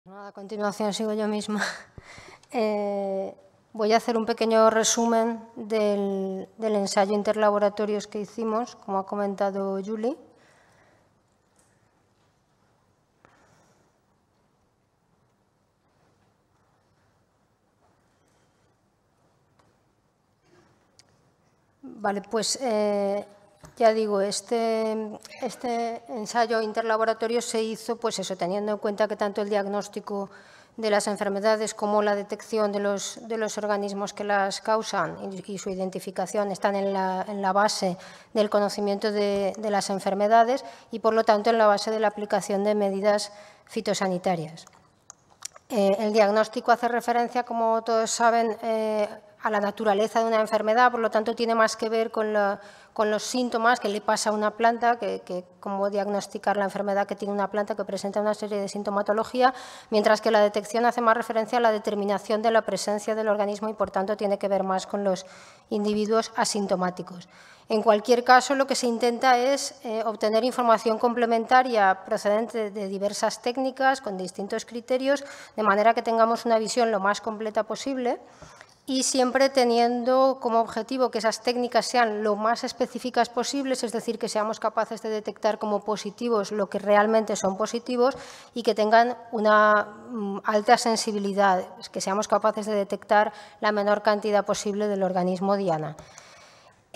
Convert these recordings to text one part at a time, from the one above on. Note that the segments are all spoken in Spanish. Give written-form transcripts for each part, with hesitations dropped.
A continuación sigo yo misma. Voy a hacer un pequeño resumen del ensayo interlaboratorios que hicimos, como ha comentado Julie. Vale, pues ya digo, este ensayo interlaboratorio se hizo, pues eso, teniendo en cuenta que tanto el diagnóstico de las enfermedades como la detección de los organismos que las causan y su identificación están en la base del conocimiento de las enfermedades y, por lo tanto, en la base de la aplicación de medidas fitosanitarias. El diagnóstico hace referencia, como todos saben, a la naturaleza de una enfermedad, por lo tanto tiene más que ver con los síntomas que le pasa a una planta, que cómo diagnosticar la enfermedad que tiene una planta que presenta una serie de sintomatología, mientras que la detección hace más referencia a la determinación de la presencia del organismo y, por tanto, tiene que ver más con los individuos asintomáticos. En cualquier caso, lo que se intenta es obtener información complementaria procedente de diversas técnicas con distintos criterios, de manera que tengamos una visión lo más completa posible y siempre teniendo como objetivo que esas técnicas sean lo más específicas posibles, es decir, que seamos capaces de detectar como positivos lo que realmente son positivos y que tengan una alta sensibilidad, que seamos capaces de detectar la menor cantidad posible del organismo diana.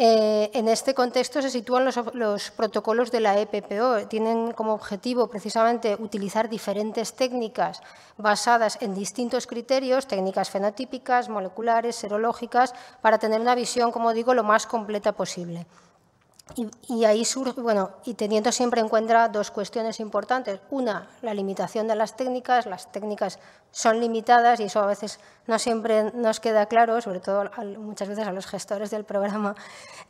En este contexto se sitúan los protocolos de la EPPO. Tienen como objetivo precisamente utilizar diferentes técnicas basadas en distintos criterios, técnicas fenotípicas, moleculares, serológicas, para tener una visión, como digo, lo más completa posible. Y ahí surge, bueno, y teniendo siempre en cuenta dos cuestiones importantes. Una, la limitación de las técnicas son limitadas y eso a veces no siempre nos queda claro, sobre todo muchas veces a los gestores del programa.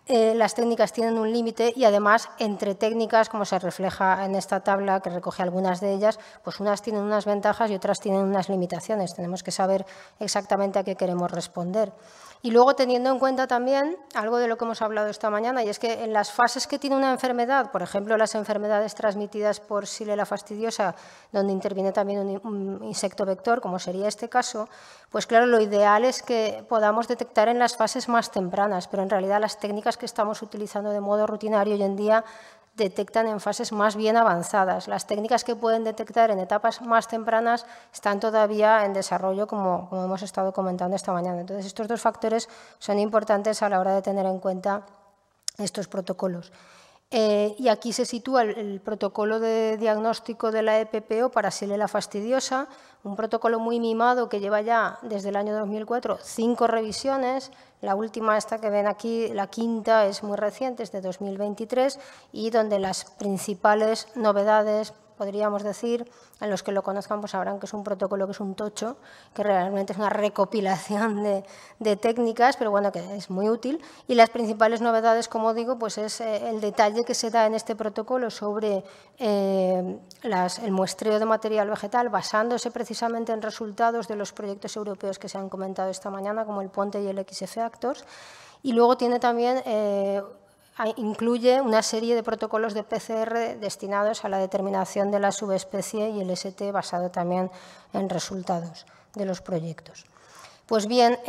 Las técnicas tienen un límite y además entre técnicas, como se refleja en esta tabla que recoge algunas de ellas, pues unas tienen unas ventajas y otras tienen unas limitaciones. Tenemos que saber exactamente a qué queremos responder. Y luego, teniendo en cuenta también algo de lo que hemos hablado esta mañana, y es que en las fases que tiene una enfermedad, por ejemplo, las enfermedades transmitidas por Xylella fastidiosa, donde interviene también un insecto vector, como sería este caso, pues claro, lo ideal es que podamos detectar en las fases más tempranas, pero en realidad las técnicas que estamos utilizando de modo rutinario hoy en día detectan en fases más bien avanzadas. Las técnicas que pueden detectar en etapas más tempranas están todavía en desarrollo, como hemos estado comentando esta mañana. Entonces, estos dos factores son importantes a la hora de tener en cuenta estos protocolos. Y aquí se sitúa el protocolo de diagnóstico de la EPPO para Xylella fastidiosa, un protocolo muy mimado que lleva ya desde el año 2004 5 revisiones. La última, esta que ven aquí, la quinta, es muy reciente, es de 2023, y donde las principales novedades, podríamos decir, en los que lo conozcan pues sabrán que es un protocolo que es un tocho, que realmente es una recopilación de técnicas, pero bueno, que es muy útil. Y las principales novedades, como digo, pues es el detalle que se da en este protocolo sobre el muestreo de material vegetal, basándose precisamente en resultados de los proyectos europeos que se han comentado esta mañana, como el PONTE y el XF-Actors. Y luego tiene también incluye una serie de protocolos de PCR destinados a la determinación de la subespecie y el ST basado también en resultados de los proyectos. Pues bien,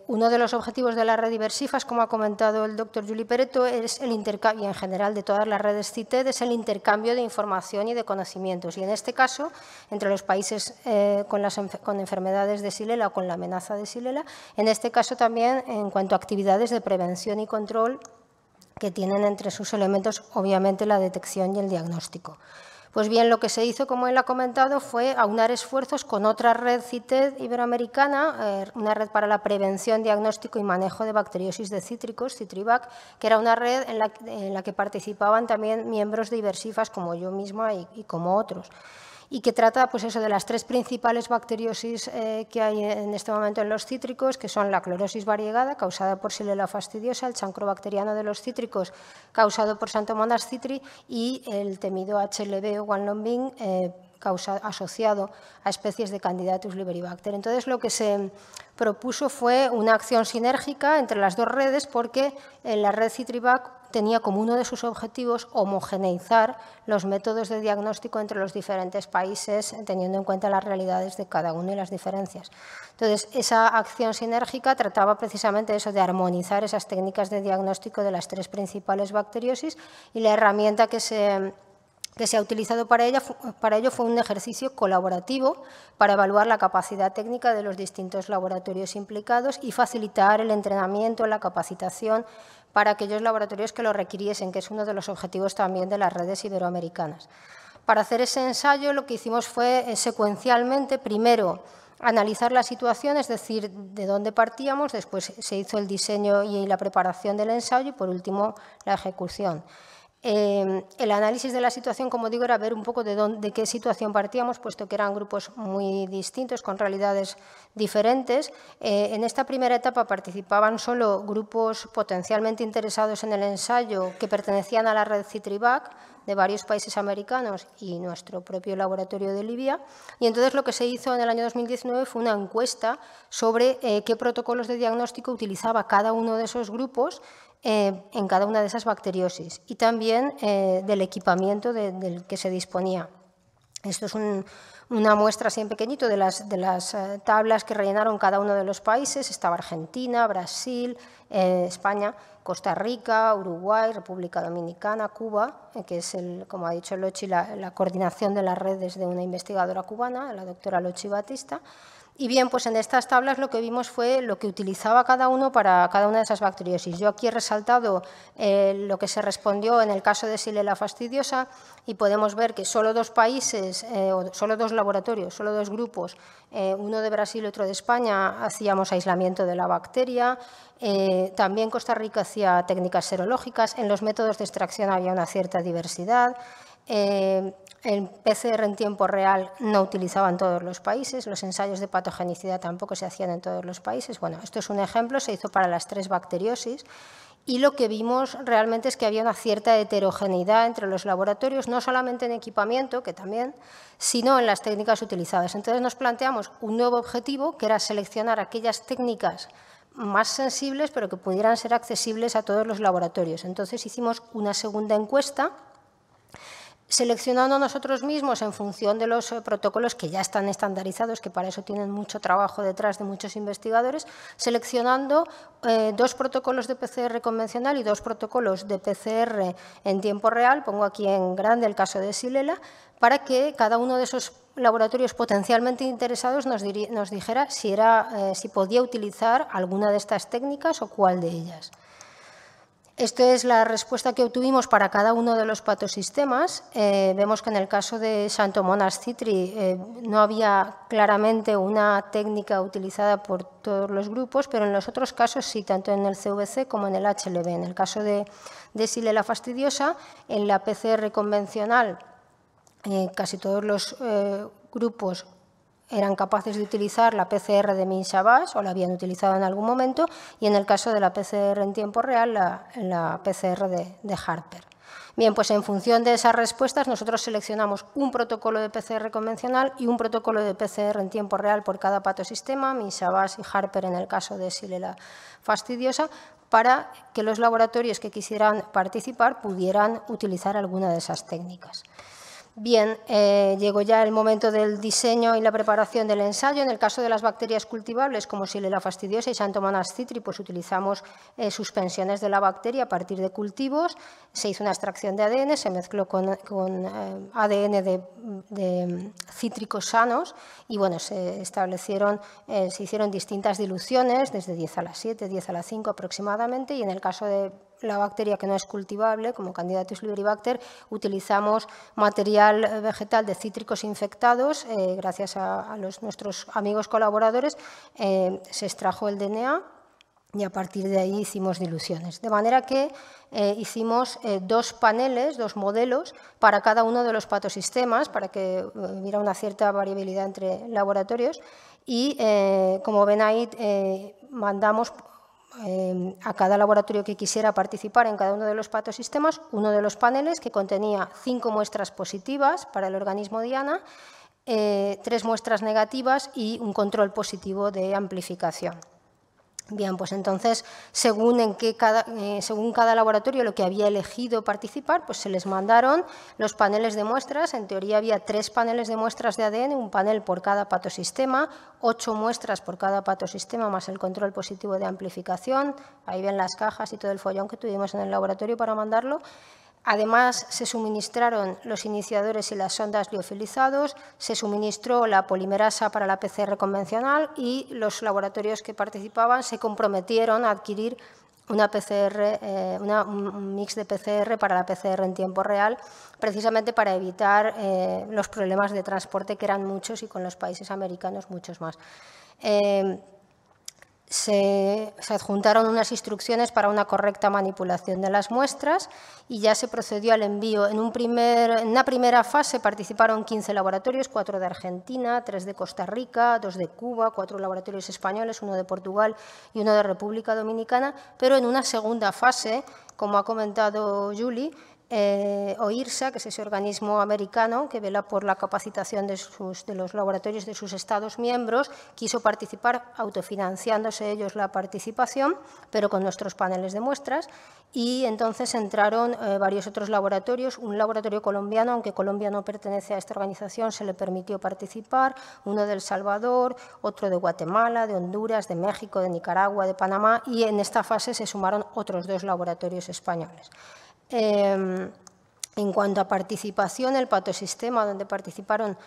uno de los objetivos de la red Diversifas, como ha comentado el doctor Juli Peretto, es el intercambio, y en general de todas las redes CITED, es el intercambio de información y de conocimientos. Y en este caso, entre los países con enfermedades de Xylella o con la amenaza de Xylella, en este caso también en cuanto a actividades de prevención y control, que tienen entre sus elementos, obviamente, la detección y el diagnóstico. Pues bien, lo que se hizo, como él ha comentado, fue aunar esfuerzos con otra red CITED iberoamericana, una red para la prevención, diagnóstico y manejo de bacteriosis de cítricos, Citrivac, que era una red en la que participaban también miembros de Diversifas, como yo misma y como otros, y que trata pues eso, de las 3 principales bacteriosis que hay en este momento en los cítricos, que son la clorosis variegada, causada por Xylella fastidiosa, el chancro bacteriano de los cítricos, causado por Xanthomonas citri, y el temido HLB o Guanlonbing, asociado a especies de Candidatus liberibacter. Entonces, lo que se propuso fue una acción sinérgica entre las dos redes, porque la red Citrivac tenía como uno de sus objetivos homogeneizar los métodos de diagnóstico entre los diferentes países, teniendo en cuenta las realidades de cada uno y las diferencias. Entonces, esa acción sinérgica trataba precisamente eso, de armonizar esas técnicas de diagnóstico de las 3 principales bacteriosis, y la herramienta que se ha utilizado para ello fue un ejercicio colaborativo para evaluar la capacidad técnica de los distintos laboratorios implicados y facilitar el entrenamiento, la capacitación para aquellos laboratorios que lo requiriesen, que es uno de los objetivos también de las redes iberoamericanas. Para hacer ese ensayo lo que hicimos fue secuencialmente, primero, analizar la situación, es decir, de dónde partíamos, después se hizo el diseño y la preparación del ensayo y, por último, la ejecución. El análisis de la situación, como digo, era ver un poco de qué situación partíamos, puesto que eran grupos muy distintos, con realidades diferentes. En esta primera etapa participaban solo grupos potencialmente interesados en el ensayo que pertenecían a la red CITRI-BAC de varios países americanos y nuestro propio laboratorio de Libia. Y entonces lo que se hizo en el año 2019 fue una encuesta sobre qué protocolos de diagnóstico utilizaba cada uno de esos grupos en cada una de esas bacteriosis, y también del equipamiento del que se disponía. Esto es una muestra así en pequeñito de las tablas que rellenaron cada uno de los países. Estaba Argentina, Brasil, España, Costa Rica, Uruguay, República Dominicana, Cuba, que es, como ha dicho Lochi, la coordinación de las redes de una investigadora cubana, la doctora Lochi Batista. Y bien, pues en estas tablas lo que vimos fue lo que utilizaba cada uno para cada una de esas bacteriosis. Yo aquí he resaltado lo que se respondió en el caso de Xylella fastidiosa, y podemos ver que solo 2 países, o solo 2 laboratorios, solo 2 grupos, uno de Brasil y otro de España, hacíamos aislamiento de la bacteria. También Costa Rica hacía técnicas serológicas. En los métodos de extracción había una cierta diversidad. El PCR en tiempo real no utilizaban todos los países, los ensayos de patogenicidad tampoco se hacían en todos los países. Bueno, esto es un ejemplo, se hizo para las 3 bacteriosis, y lo que vimos realmente es que había una cierta heterogeneidad entre los laboratorios, no solamente en equipamiento, que también, sino en las técnicas utilizadas. Entonces nos planteamos un nuevo objetivo, que era seleccionar aquellas técnicas más sensibles, pero que pudieran ser accesibles a todos los laboratorios. Entonces hicimos una segunda encuesta, seleccionando nosotros mismos en función de los protocolos que ya están estandarizados, que para eso tienen mucho trabajo detrás de muchos investigadores, seleccionando 2 protocolos de PCR convencional y 2 protocolos de PCR en tiempo real. Pongo aquí en grande el caso de Xylella, para que cada uno de esos laboratorios potencialmente interesados nos dijera si podía utilizar alguna de estas técnicas o cuál de ellas. Esto es la respuesta que obtuvimos para cada uno de los patosistemas. Vemos que en el caso de Xanthomonas citri no había claramente una técnica utilizada por todos los grupos, pero en los otros casos sí, tanto en el CVC como en el HLV. En el caso de Xylella fastidiosa, en la PCR convencional, casi todos los grupos eran capaces de utilizar la PCR de Min-Shabazz, o la habían utilizado en algún momento, y en el caso de la PCR en tiempo real, la PCR de Harper. Bien, pues en función de esas respuestas nosotros seleccionamos un protocolo de PCR convencional y un protocolo de PCR en tiempo real por cada patosistema, Min-Shabazz y Harper en el caso de Xylella fastidiosa, para que los laboratorios que quisieran participar pudieran utilizar alguna de esas técnicas. Bien, llegó ya el momento del diseño y la preparación del ensayo. En el caso de las bacterias cultivables, como Xylella fastidiosa y Xanthomonas citri, pues utilizamos suspensiones de la bacteria a partir de cultivos. Se hizo una extracción de ADN, se mezcló con ADN de cítricos sanos y bueno, se hicieron distintas diluciones, desde 10 a la 7, 10 a la 5 aproximadamente, y en el caso de la bacteria que no es cultivable, como Candidatus liberibacter, utilizamos material vegetal de cítricos infectados. Gracias a nuestros amigos colaboradores se extrajo el DNA y a partir de ahí hicimos diluciones. De manera que hicimos 2 paneles, 2 modelos para cada uno de los patosistemas, para que hubiera una cierta variabilidad entre laboratorios, y como ven ahí mandamos a cada laboratorio que quisiera participar en cada uno de los patosistemas uno de los paneles que contenía 5 muestras positivas para el organismo diana, 3 muestras negativas y un control positivo de amplificación. Bien, pues entonces, según cada laboratorio lo que había elegido participar, pues se les mandaron los paneles de muestras. En teoría había 3 paneles de muestras de ADN, un panel por cada patosistema, 8 muestras por cada patosistema, más el control positivo de amplificación. Ahí ven las cajas y todo el follón que tuvimos en el laboratorio para mandarlo. Además, se suministraron los iniciadores y las sondas liofilizados, se suministró la polimerasa para la PCR convencional y los laboratorios que participaban se comprometieron a adquirir una PCR, un mix de PCR para la PCR en tiempo real, precisamente para evitar los problemas de transporte, que eran muchos, y con los países americanos muchos más. Se adjuntaron unas instrucciones para una correcta manipulación de las muestras y ya se procedió al envío. En una primera fase participaron 15 laboratorios, 4 de Argentina, 3 de Costa Rica, 2 de Cuba, 4 laboratorios españoles, 1 de Portugal y 1 de República Dominicana, pero en una segunda fase, como ha comentado Julie, OIRSA, que es ese organismo americano que vela por la capacitación de los laboratorios de sus Estados miembros, quiso participar autofinanciándose ellos la participación, pero con nuestros paneles de muestras, y entonces entraron varios otros laboratorios. Un laboratorio colombiano, aunque Colombia no pertenece a esta organización, se le permitió participar, uno de El Salvador, otro de Guatemala, de Honduras, de México, de Nicaragua, de Panamá, y en esta fase se sumaron otros 2 laboratorios españoles. En cuanto a participación, el patosistema donde participaron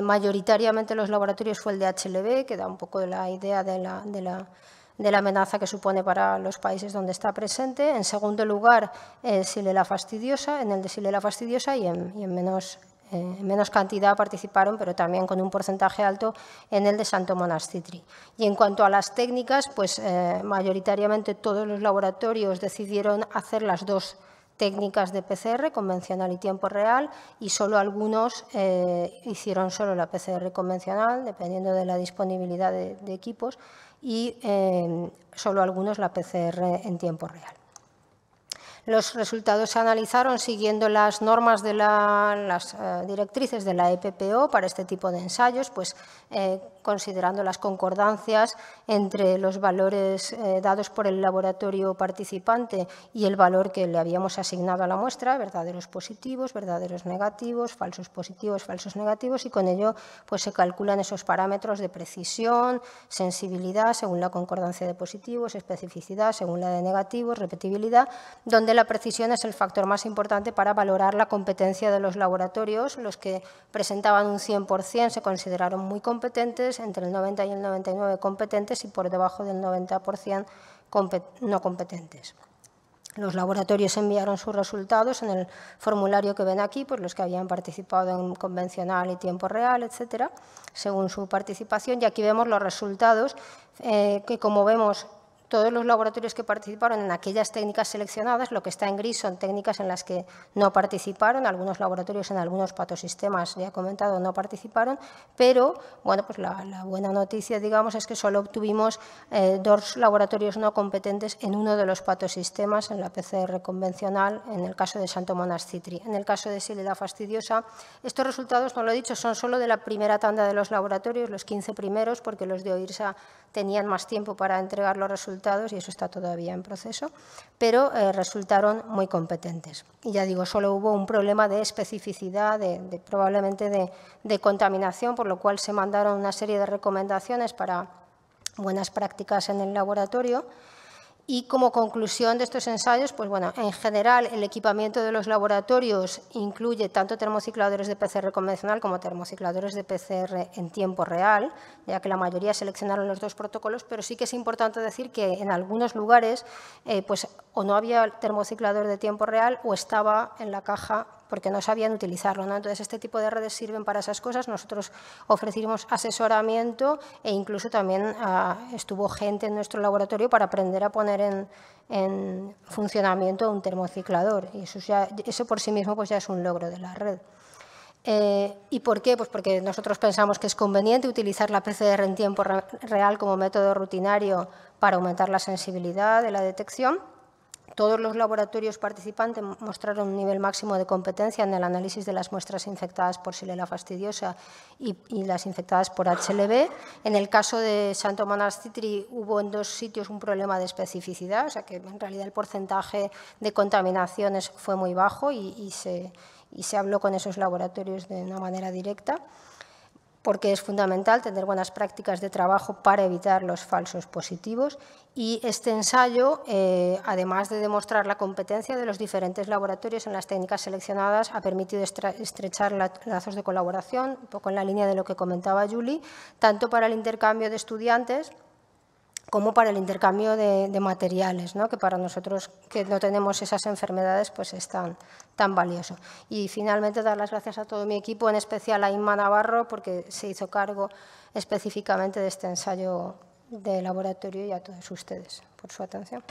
mayoritariamente los laboratorios fue el de HLB, que da un poco la idea de la amenaza que supone para los países donde está presente. En segundo lugar, Xylella fastidiosa, en el de Xylella fastidiosa, y en menos cantidad participaron, pero también con un porcentaje alto, en el de Xanthomonas citri. Y en cuanto a las técnicas, pues mayoritariamente todos los laboratorios decidieron hacer las 2 técnicas de PCR, convencional y tiempo real, y solo algunos hicieron solo la PCR convencional, dependiendo de la disponibilidad de equipos, y solo algunos la PCR en tiempo real. Los resultados se analizaron siguiendo las normas de las directrices de la EPPO para este tipo de ensayos, pues considerando las concordancias entre los valores dados por el laboratorio participante y el valor que le habíamos asignado a la muestra, verdaderos positivos, verdaderos negativos, falsos positivos, falsos negativos, y con ello pues se calculan esos parámetros de precisión, sensibilidad según la concordancia de positivos, especificidad según la de negativos, repetibilidad, donde la precisión es el factor más importante para valorar la competencia de los laboratorios. Los que presentaban un 100% se consideraron muy competentes, entre el 90 y el 99 competentes, y por debajo del 90% no competentes. Los laboratorios enviaron sus resultados en el formulario que ven aquí, pues los que habían participado en convencional y tiempo real, etcétera, según su participación. Y aquí vemos los resultados que, como vemos, todos los laboratorios que participaron en aquellas técnicas seleccionadas, lo que está en gris son técnicas en las que no participaron, algunos laboratorios en algunos patosistemas, ya he comentado, no participaron, pero bueno, pues la buena noticia, digamos, es que solo obtuvimos 2 laboratorios no competentes en uno de los patosistemas, en la PCR convencional, en el caso de Xanthomonas citri. En el caso de Xylella fastidiosa, estos resultados, no lo he dicho, son solo de la primera tanda de los laboratorios, los 15 primeros, porque los de OIRSA tenían más tiempo para entregar los resultados y eso está todavía en proceso, pero resultaron muy competentes. Y ya digo, solo hubo un problema de especificidad, probablemente de contaminación, por lo cual se mandaron una serie de recomendaciones para buenas prácticas en el laboratorio. Y como conclusión de estos ensayos, pues bueno, en general el equipamiento de los laboratorios incluye tanto termocicladores de PCR convencional como termocicladores de PCR en tiempo real, ya que la mayoría seleccionaron los 2 protocolos, pero sí que es importante decir que en algunos lugares pues o no había termociclador de tiempo real o estaba en la caja porque no sabían utilizarlo, ¿no? Entonces, este tipo de redes sirven para esas cosas. Nosotros ofrecimos asesoramiento e incluso también estuvo gente en nuestro laboratorio para aprender a poner en funcionamiento un termociclador. Y eso por sí mismo pues ya es un logro de la red. ¿Y por qué? Pues porque nosotros pensamos que es conveniente utilizar la PCR en tiempo real como método rutinario para aumentar la sensibilidad de la detección. Todos los laboratorios participantes mostraron un nivel máximo de competencia en el análisis de las muestras infectadas por Xylella fastidiosa y las infectadas por HLV. En el caso de Xanthomonas citri hubo en 2 sitios un problema de especificidad, o sea que en realidad el porcentaje de contaminaciones fue muy bajo y se habló con esos laboratorios de una manera directa, porque es fundamental tener buenas prácticas de trabajo para evitar los falsos positivos. Y este ensayo, además de demostrar la competencia de los diferentes laboratorios en las técnicas seleccionadas, ha permitido estrechar lazos de colaboración, un poco en la línea de lo que comentaba Julie, tanto para el intercambio de estudiantes como para el intercambio de materiales, ¿no? Que para nosotros que no tenemos esas enfermedades pues es tan valioso. Y finalmente dar las gracias a todo mi equipo, en especial a Inma Navarro, porque se hizo cargo específicamente de este ensayo de laboratorio, y a todos ustedes por su atención.